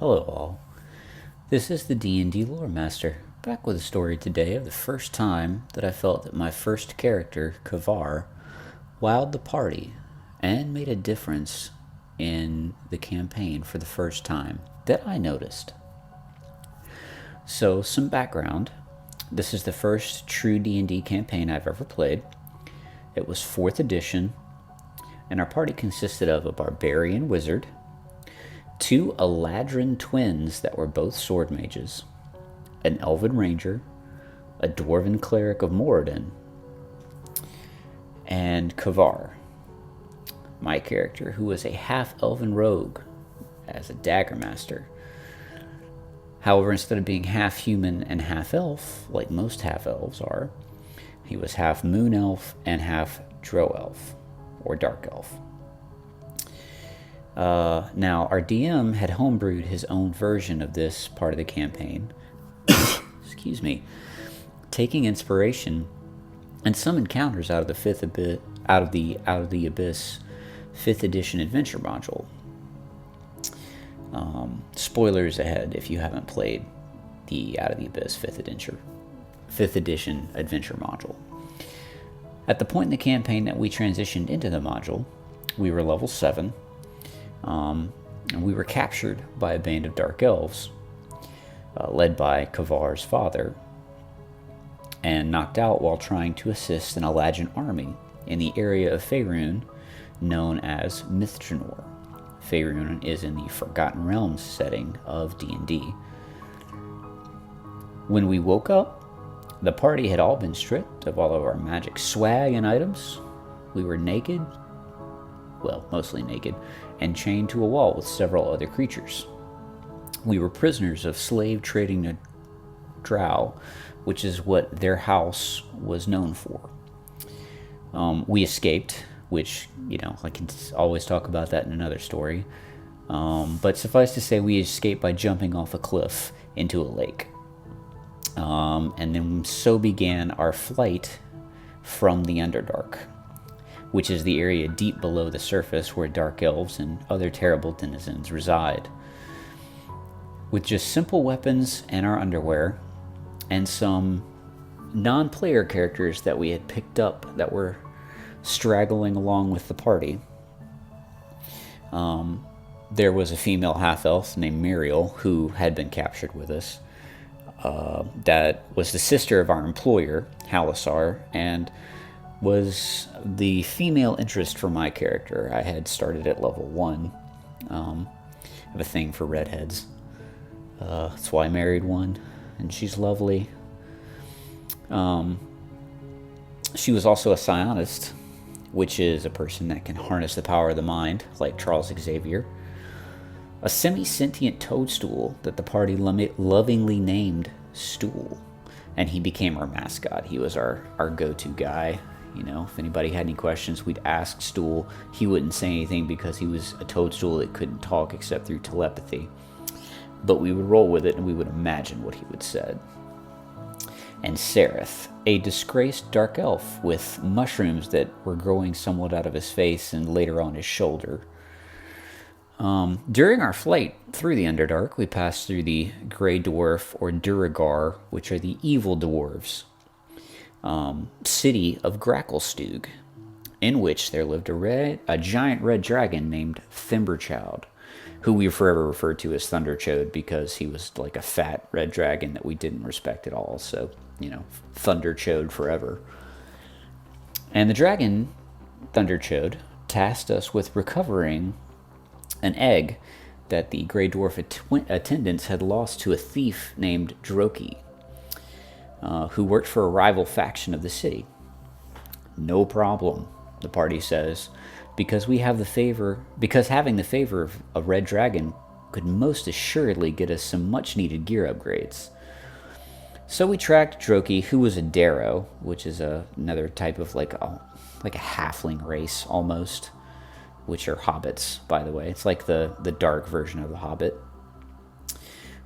Hello all. This is the D&D Lore Master, back with a story today of the first time that I felt that my first character, Kavar, wowed the party and made a difference in the campaign for the first time that I noticed. So, some background. This is the first true D&D campaign I've ever played. It was 4th edition, and our party consisted of a barbarian wizard, 2 Eladrin twins that were both sword mages, an elven ranger, a dwarven cleric of Moradin, and Kavar, my character, who was a half-elven rogue as a dagger master. However, instead of being half human and half elf, like most half-elves are, he was half moon elf and half drow elf, or dark elf. Now, our DM had homebrewed his own version of this part of the campaign. Excuse me. Taking inspiration and some encounters out of the Abyss 5th edition adventure module. Spoilers ahead if you haven't played the Out of the Abyss 5th edition adventure module. At the point in the campaign that we transitioned into the module, we were level 7. And we were captured by a band of dark elves, led by Kavar's father, and knocked out while trying to assist an Eladrin army in the area of Faerun known as Mithranor. Faerun is in the Forgotten Realms setting of D&D. When we woke up, the party had all been stripped of all of our magic swag and items. We were naked, well, mostly naked, and chained to a wall with several other creatures. We were prisoners of slave trading drow, which is what their house was known for. We escaped, which, I can always talk about that in another story. But suffice to say, we escaped by jumping off a cliff into a lake. And then so began our flight from the Underdark, which is the area deep below the surface where dark elves and other terrible denizens reside. With just simple weapons and our underwear, and some non-player characters that we had picked up that were straggling along with the party, there was a female half-elf named Muriel who had been captured with us. That was the sister of our employer, Halasar, and was the female interest for my character. I had started at level 1. I have a thing for redheads. That's why I married one, and she's lovely. She was also a psionist, which is a person that can harness the power of the mind, like Charles Xavier. A semi-sentient toadstool that the party lovingly named Stool, and he became our mascot. He was our go-to guy. If anybody had any questions, we'd ask Stool. He wouldn't say anything because he was a toadstool that couldn't talk except through telepathy. But we would roll with it and we would imagine what he would say. And Sereth, a disgraced dark elf with mushrooms that were growing somewhat out of his face and later on his shoulder. During our flight through the Underdark, we passed through the Grey Dwarf, or Duragar, which are the evil dwarves. City of Gracklestug, in which there lived a giant red dragon named Thimberchild, who we forever referred to as Thunderchode because he was like a fat red dragon that we didn't respect at all. So, Thunderchode forever. And the dragon, Thunderchode, tasked us with recovering an egg that the Grey Dwarf attendants had lost to a thief named Droki, who worked for a rival faction of the city. No problem, the party says, because having the favor of a red dragon could most assuredly get us some much-needed gear upgrades. So we tracked Droki, who was a Darrow, which is another type of like a halfling race almost, which are hobbits, by the way. It's like the dark version of the Hobbit.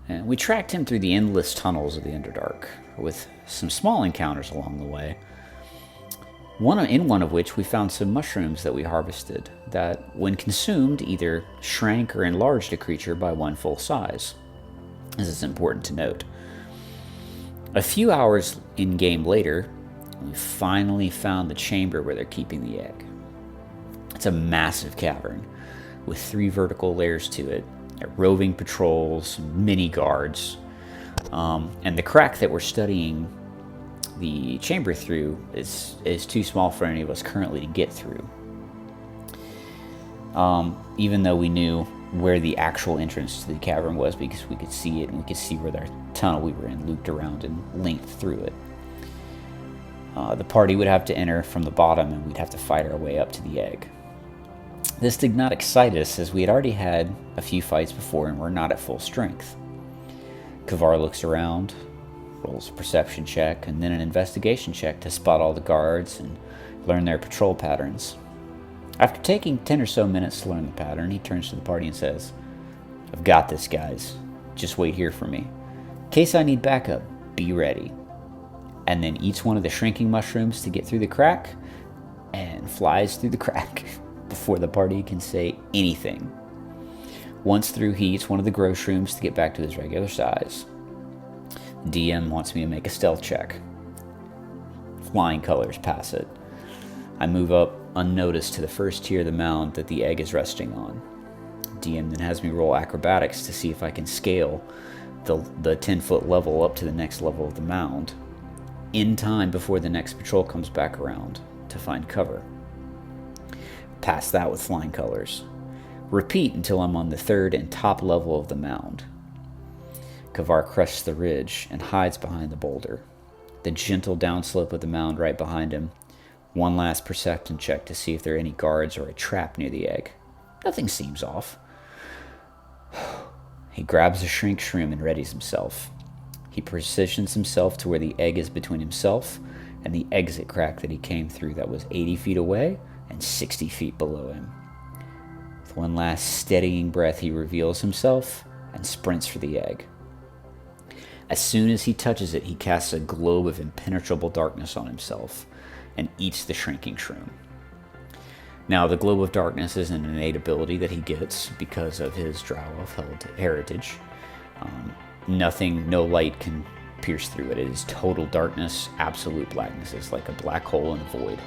And we tracked him through the endless tunnels of the Underdark, with some small encounters along the way. In one of which we found some mushrooms that we harvested that, when consumed, either shrank or enlarged a creature by one full size. This is important to note. A few hours in-game later, we finally found the chamber where they're keeping the egg. It's a massive cavern with 3 vertical layers to it, roving patrols, mini guards, and the crack that we're studying the chamber through is too small for any of us currently to get through. Even though we knew where the actual entrance to the cavern was because we could see it and we could see where the tunnel we were in looped around and linked through it. The party would have to enter from the bottom and we'd have to fight our way up to the egg. This did not excite us as we had already had a few fights before and were not at full strength. Kavar looks around, rolls a perception check, and then an investigation check to spot all the guards and learn their patrol patterns. After taking 10 or so minutes to learn the pattern, he turns to the party and says, "I've got this, guys. Just wait here for me. In case I need backup, be ready." And then eats one of the shrinking mushrooms to get through the crack and flies through the crack before the party can say anything. Once through, he eats one of the grow shrooms to get back to his regular size. DM wants me to make a stealth check. Flying colors pass it. I move up unnoticed to the first tier of the mound that the egg is resting on. DM then has me roll acrobatics to see if I can scale the 10-foot level up to the next level of the mound in time before the next patrol comes back around to find cover. Pass that with flying colors. Repeat until I'm on the 3rd and top level of the mound. Kavar crests the ridge and hides behind the boulder. The gentle downslope of the mound right behind him. One last perception check to see if there are any guards or a trap near the egg. Nothing seems off. He grabs a shrink shroom and readies himself. He positions himself to where the egg is between himself and the exit crack that he came through that was 80 feet away and 60 feet below him. With one last steadying breath, he reveals himself and sprints for the egg. As soon as he touches it, he casts a globe of impenetrable darkness on himself and eats the shrinking shroom. Now, the globe of darkness is an innate ability that he gets because of his Drow Elf heritage. No light can pierce through it. It is total darkness, absolute blackness. It's like a black hole in the void.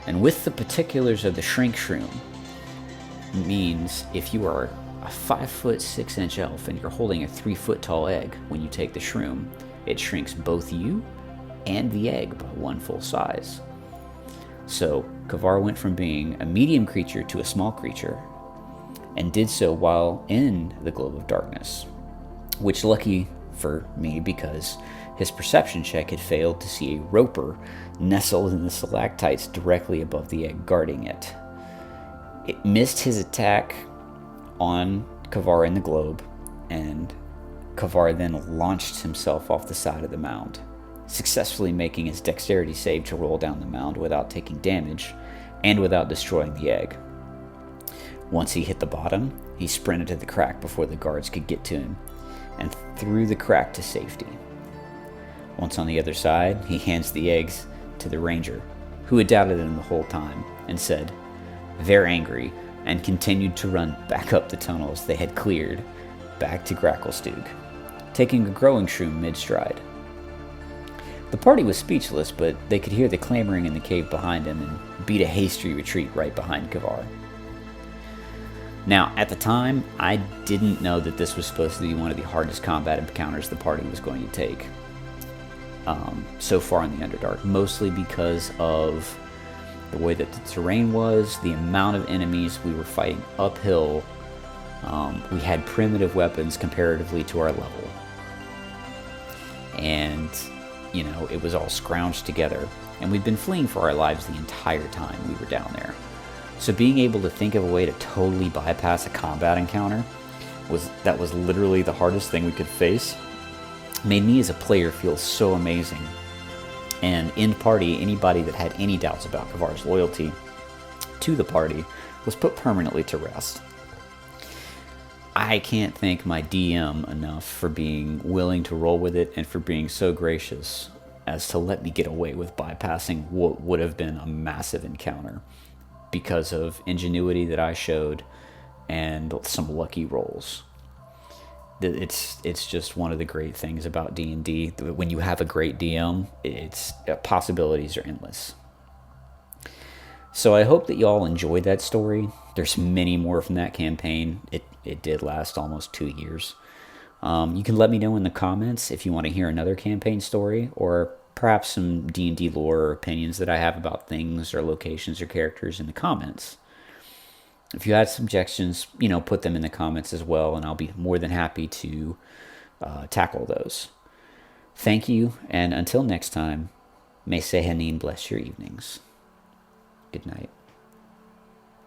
And with the particulars of the shrink shroom, means if you are a 5'6" elf and you're holding a 3-foot tall egg, when you take the shroom, it shrinks both you and the egg by one full size. So Kavar went from being a medium creature to a small creature, and did so while in the globe of darkness, which lucky for me because his perception check had failed to see a roper nestled in the stalactites directly above the egg guarding it. It missed his attack on Kavar in the globe, and Kavar then launched himself off the side of the mound, successfully making his dexterity save to roll down the mound without taking damage and without destroying the egg. Once he hit the bottom, he sprinted to the crack before the guards could get to him and through the crack to safety. Once on the other side, he hands the eggs to the ranger, who had doubted him the whole time, and said, "They're angry," and continued to run back up the tunnels they had cleared, back to Gracklestug, taking a growing shroom mid-stride. The party was speechless, but they could hear the clamoring in the cave behind him and beat a hasty retreat right behind Kavar. Now, at the time, I didn't know that this was supposed to be one of the hardest combat encounters the party was going to take so far in the Underdark, mostly because of the way that the terrain was, the amount of enemies we were fighting uphill. We had primitive weapons comparatively to our level. And, it was all scrounged together. And we'd been fleeing for our lives the entire time we were down there. So being able to think of a way to totally bypass a combat encounter was literally the hardest thing we could face, made me as a player feel so amazing. And in party, anybody that had any doubts about Kavar's loyalty to the party was put permanently to rest. I can't thank my DM enough for being willing to roll with it and for being so gracious as to let me get away with bypassing what would have been a massive encounter because of ingenuity that I showed and some lucky rolls. It's just one of the great things about D&D. When you have a great DM, it's possibilities are endless. So I hope that y'all enjoyed that story. There's many more from that campaign. It did last almost 2 years. You can let me know in the comments if you want to hear another campaign story, or perhaps some D&D lore or opinions that I have about things or locations or characters in the comments. If you have suggestions, put them in the comments as well, and I'll be more than happy to tackle those. Thank you, and until next time, may Sehanin bless your evenings. Good night.